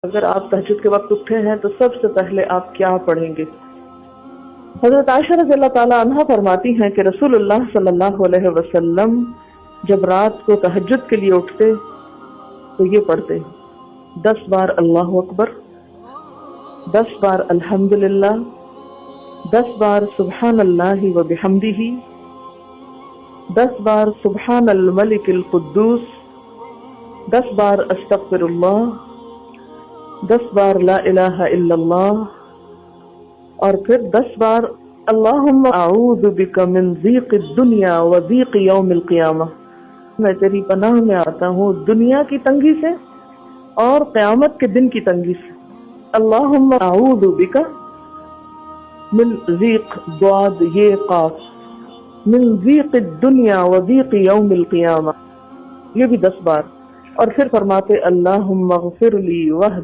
اگر آپ تہجد کے وقت اٹھے ہیں تو سب سے پہلے آپ کیا پڑھیں گے؟ حضرت عائشہ رضی اللہ تعالی عنہا فرماتی ہیں کہ رسول اللہ صلی اللہ علیہ وسلم جب رات کو تہجد کے لیے اٹھتے تو یہ پڑھتے 10 بار اللہ اکبر، 10 بار الحمدللہ، 10 بار سبحان اللہ و بحمدہ، 10 بار سبحان الملک القدوس، 10 بار استغفر اللہ، 10 بار لا الہ الا اللہ، اور پھر 10 بار اللہم اعوذ بک من ضیق الدنیا و ضیق یوم القیامہ، میں تیری پناہ میں آتا ہوں دنیا کی تنگی سے اور قیامت کے دن کی تنگی سے۔ اللہم اعوذ بک من ضیق ضاد یہ قاف، من ضیق الدنیا و ضیق یوم القیامہ، یہ بھی 10 بار، اور پھر فرماتے اللہم اغفر لی